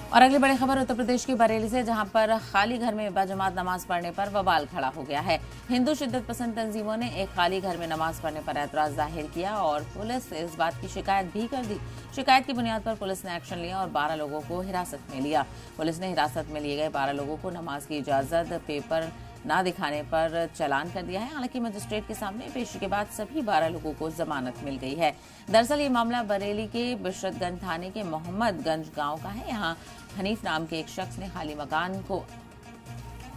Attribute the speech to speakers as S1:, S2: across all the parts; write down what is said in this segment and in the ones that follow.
S1: और अगली बड़ी खबर उत्तर प्रदेश की बरेली से, जहां पर खाली घर में बाजमात नमाज पढ़ने पर बवाल खड़ा हो गया है। हिंदू शिद्दत पसंद तंजीमों ने एक खाली घर में नमाज पढ़ने पर ऐतराज जाहिर किया और पुलिस से इस बात की शिकायत भी कर दी। शिकायत की बुनियाद पर पुलिस ने एक्शन लिया और 12 लोगों को हिरासत में लिया। पुलिस ने हिरासत में लिए गए 12 लोगों को नमाज की इजाजत पेपर ना दिखाने पर चालान कर दिया है। हालांकि मजिस्ट्रेट के सामने पेशी के बाद सभी 12 लोगों को जमानत मिल गई है। दरअसल ये मामला बरेली के बिशरतगंज थाने के मोहम्मदगंज गांव का है। यहाँ हनीफ नाम के एक शख्स ने खाली मकान को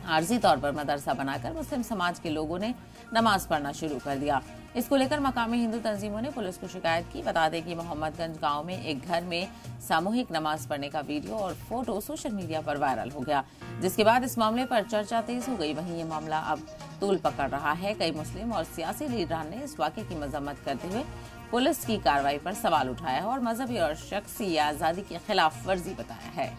S1: आर्जी तौर पर मदरसा बनाकर मुस्लिम समाज के लोगों ने नमाज पढ़ना शुरू कर दिया। इसको लेकर मकामी हिंदू तंजीमों ने पुलिस को शिकायत की। बता दें कि मोहम्मदगंज गांव में एक घर में सामूहिक नमाज पढ़ने का वीडियो और फोटो सोशल मीडिया पर वायरल हो गया, जिसके बाद इस मामले पर चर्चा तेज हो गई। वहीं ये मामला अब तूल पकड़ रहा है। कई मुस्लिम और सियासी लीडरान ने इस वाक़े की मजम्मत करते हुए पुलिस की कार्रवाई पर सवाल उठाया है और मजहबी और शख्सी आजादी की खिलाफ वर्जी बताया है।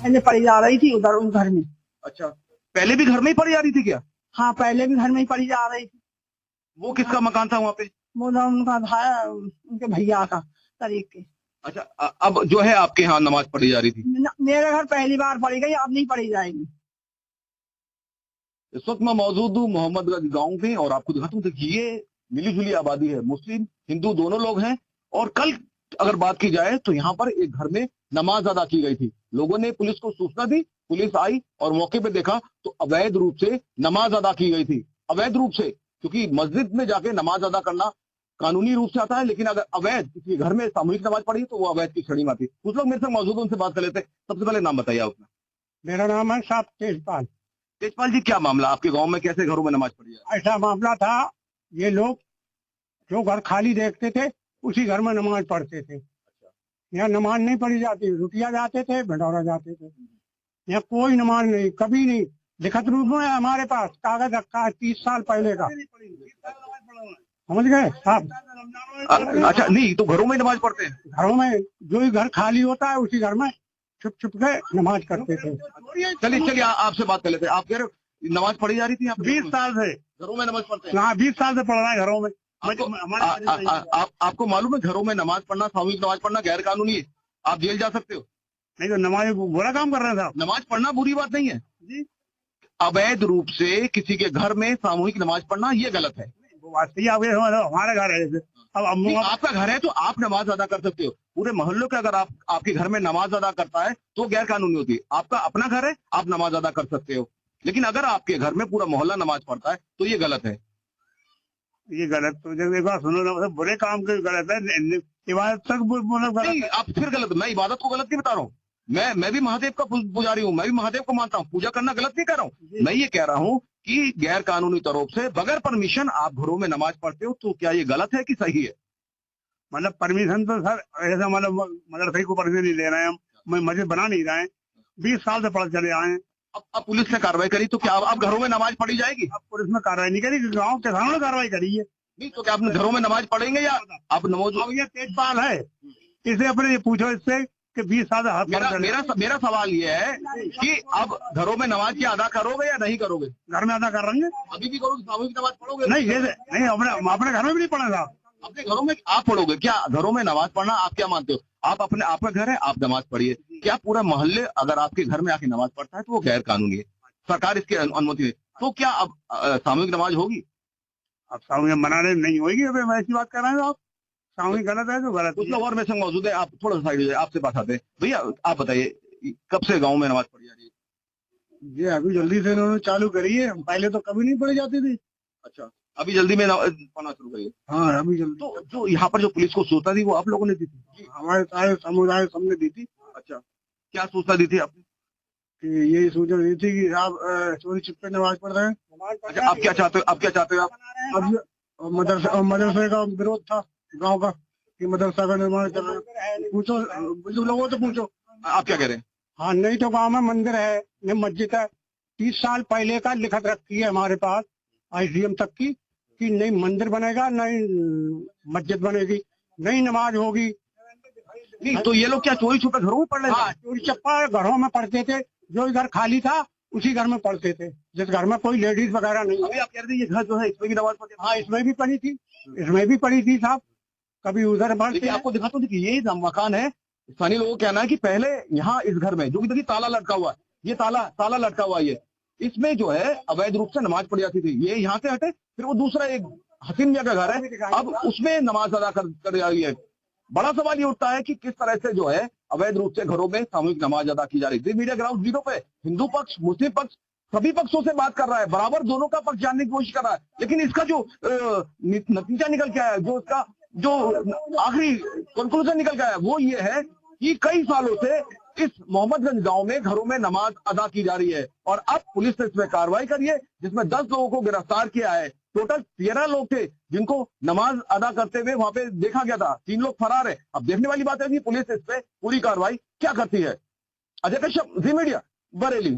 S2: पहले पढ़ी जा रही थी उधर उस घर में।
S3: अच्छा, पहले भी घर में ही पढ़ी जा रही थी क्या?
S2: हाँ, पहले भी घर में ही पढ़ी जा रही थी।
S3: वो किसका मकान था वहाँ पे?
S2: वो उनका था, उनके भैया का तरीक के।
S3: अच्छा, अब जो है आपके यहाँ नमाज पढ़ी जा रही थी?
S2: मेरे घर पहली बार पढ़ी गई, अब नहीं पढ़ी जाएगी।
S3: इस वक्त मैं मौजूद हूँ मोहम्मदगंज गांव में और आपको दिखाता हूँ। देखिए, मिली जुली आबादी है, मुस्लिम हिंदू दोनों लोग हैं। और कल अगर बात की जाए तो यहाँ पर एक घर में नमाज अदा की गई थी। लोगों ने पुलिस को सूचना दी, पुलिस आई और मौके पे देखा तो अवैध रूप से नमाज अदा की गई थी। अवैध रूप से, क्योंकि मस्जिद में जाके नमाज अदा करना कानूनी रूप से आता है, लेकिन अगर अवैध किसी घर में सामूहिक नमाज पढ़ी तो वो अवैध की श्रेणी में आती है। कुछ लोग मेरे साथ मौजूद हैं, उनसे बात कर लेते हैं। सबसे पहले नाम बताइए अपना।
S2: मेरा नाम है साहब तेजपाल।
S3: तेजपाल जी, क्या मामला आपके गाँव में, कैसे घरों में नमाज पढ़ी है?
S2: ऐसा मामला था, ये लोग जो घर खाली देखते थे उसी घर में नमाज पढ़ते थे। यहाँ नमाज नहीं पढ़ी जाती, रुकिया जाते थे, भंडारा जाते थे। यहाँ कोई नमाज नहीं, कभी नहीं। लिखित रूप में हमारे पास कागज रखा है 30 साल पहले का, समझ गए साहब?
S3: अच्छा, नहीं तो घरों में नमाज पढ़ते हैं?
S2: घरों में जो ही घर खाली होता है उसी घर में छुप छुप के नमाज करते थे।
S3: चलिए आपसे बात कर लेते हैं। आप कह रहे हो नमाज पढ़ी जा रही थी?
S2: 20 साल से
S3: घरों में नमाज पढ़ते हैं?
S2: हाँ, 20 साल से पढ़ रहा है घरों में।
S3: आपको मालूम है घरों में नमाज पढ़ना, सामूहिक नमाज पढ़ना गैर कानूनी है, आप जेल जा सकते हो।
S2: नहीं तो नमाज बुरा काम कर रहे हैं साहब।
S3: नमाज पढ़ना बुरी बात नहीं है
S2: जी।
S3: अवैध रूप से किसी के घर में सामूहिक नमाज पढ़ना ये गलत है।
S2: वो बात सही है, हमारा घर है। अब
S3: आपका घर है तो आप नमाज अदा कर सकते हो। पूरे मोहल्लों के अगर आपके घर में नमाज अदा करता है तो गैर कानूनी होती है। आपका अपना घर है, आप नमाज अदा कर सकते हो, लेकिन अगर आपके घर में पूरा मोहल्ला नमाज पढ़ता है तो ये गलत है।
S2: ये गलत तो जब एक बार सुनो ना, बुरे काम के गलत है, इबादत तक
S3: नहीं, आप फिर गलत। मैं इबादत को गलत नहीं बता रहा हूँ। मैं भी महादेव का पुजारी हूँ, मैं भी महादेव को मानता हूँ। पूजा करना गलत नहीं कर रहा हूँ। मैं ये कह रहा हूँ कि गैर कानूनी तौर से बगैर परमिशन आप घरों में नमाज पढ़ते हो, तो क्या ये गलत है कि सही है?
S2: मतलब परमिशन तो सर ऐसा, मतलब मदरसे को परमिशन नहीं ले रहे हैं हम, मस्जिद बना नहीं रहे हैं, 20 साल से पढ़ चले आए हैं।
S3: अब पुलिस ने कार्रवाई करी तो क्या अब घरों में नमाज पढ़ी जाएगी?
S2: अब पुलिस ने कार्रवाई नहीं करी, गाँव किसानों ने कार्रवाई करी है।
S3: नहीं तो क्या आपने घरों में नमाज पढ़ेंगे या आप नमाज?
S2: अब ये तेजपाल है, इसे अपने पूछो इससे कि 20 साल से
S3: मेरा सवाल ये है कि अब घरों में नमाज क्या अदा करोगे या नहीं करोगे?
S2: घर में अदा कर रहे हैं।
S3: अभी भी करोगे? सामूहिक नमाज पढ़ोगे?
S2: नहीं, अपने घर में भी नहीं पढ़ा था।
S3: अपने घरों में आप पढ़ोगे क्या? घरों में नमाज पढ़ना आप क्या मानते हो? आपका घर है, आप नमाज पढ़िए। क्या पूरा मोहल्ले अगर आपके घर में आके नमाज पढ़ता है तो वो गैर कानूनी है, सरकार इसकी अनुमति दे, तो क्या अब सामूहिक नमाज होगी?
S2: अब सामूहिक मनाने नहीं होगी। अब ऐसी बात कर रहे हैं आप, सामूहिक गलत है तो गलत।
S3: कुछ लोग और मेरे संग मौजूद है, आप थोड़ा सा साइड हो जाए, आपसे बात आते हैं। भैया आप बताइए, कब से गाँव में नमाज पढ़ी जा रही है?
S2: ये अभी जल्दी से इन्होंने चालू करी है, पहले तो कभी नहीं पढ़ी जाती थी।
S3: अच्छा, अभी जल्दी में पढ़ना शुरू करिए।
S2: हाँ, अभी जल्दी।
S3: तो जो यहाँ पर जो पुलिस को सूचना थी वो आप लोगों ने दी थी?
S2: हमारे सारे समुदाय सबने दी थी।
S3: अच्छा, क्या सूचना दी थी आपने?
S2: कि यही सूचना दी थी कि आप चोरी छिपे नमाज पढ़ रहे हैं।
S3: अच्छा, आप क्या चाहते हो?
S2: अब मदरसे का विरोध था गांव का कि मदरसा का निर्माण कर रहे हैं। पूछो लोगों से पूछो,
S3: आप क्या कह रहे हैं?
S2: हाँ, नहीं तो गांव में मंदिर है, नहीं मस्जिद है। 30 साल पहले का लिखत रखी है हमारे पास ICM तक की कि नहीं मंदिर बनेगा, नहीं मस्जिद बनेगी, नहीं नमाज होगी।
S3: नहीं तो ये लोग क्या चोरी छुपे घरों में पढ़ रहे थे?
S2: हाँ, चोरी छुपा घरों में पढ़ते थे। जो घर खाली था उसी घर में पढ़ते थे, जिस घर में कोई लेडीज वगैरह नहीं।
S3: अभी आप कह रहे थे ये घर जो है इसमें भी नमाज पढ़ते?
S2: हाँ, इसमें भी पढ़ी थी, इसमें भी पढ़ी थी साहब, कभी उधर पढ़ते
S3: देखिए
S2: हैं।
S3: आपको दिखाता हूँ, देखिए ये मकान है। स्थानीय लोगों का कहना है कि पहले यहाँ इस घर में, जो कि देखिए ताला लटका हुआ है, ये ताला लटका हुआ है, ये इसमें जो है अवैध रूप से नमाज पढ़ी जाती थी। ये यहाँ से हटे, फिर वो दूसरा एक हसीन मियां का घर है, अब उसमें नमाज अदा कर रही है। बड़ा सवाल ये उठता है कि किस तरह से जो है अवैध रूप से घरों में सामूहिक नमाज अदा की जा रही है। मीडिया ग्राउंड जीरो पे हिंदू पक्ष, मुस्लिम पक्ष, सभी पक्षों से बात कर रहा है, बराबर दोनों का पक्ष जानने की कोशिश कर रहा है। लेकिन इसका जो नतीजा निकल के आया है, जो इसका जो आखिरी कंक्लूजन निकल के आया है, वो ये है कि कई सालों से इस मोहम्मदगंज गांव में घरों में नमाज अदा की जा रही है और अब पुलिस ने इसमें कार्रवाई करी है, जिसमें 10 लोगों को गिरफ्तार किया है। टोटल 13 लोग थे जिनको नमाज अदा करते हुए वहां पे देखा गया था, 3 लोग फरार है। अब देखने वाली बात है कि पुलिस इस पे पूरी कार्रवाई क्या करती है। अजय कश्यप, जी मीडिया, बरेली।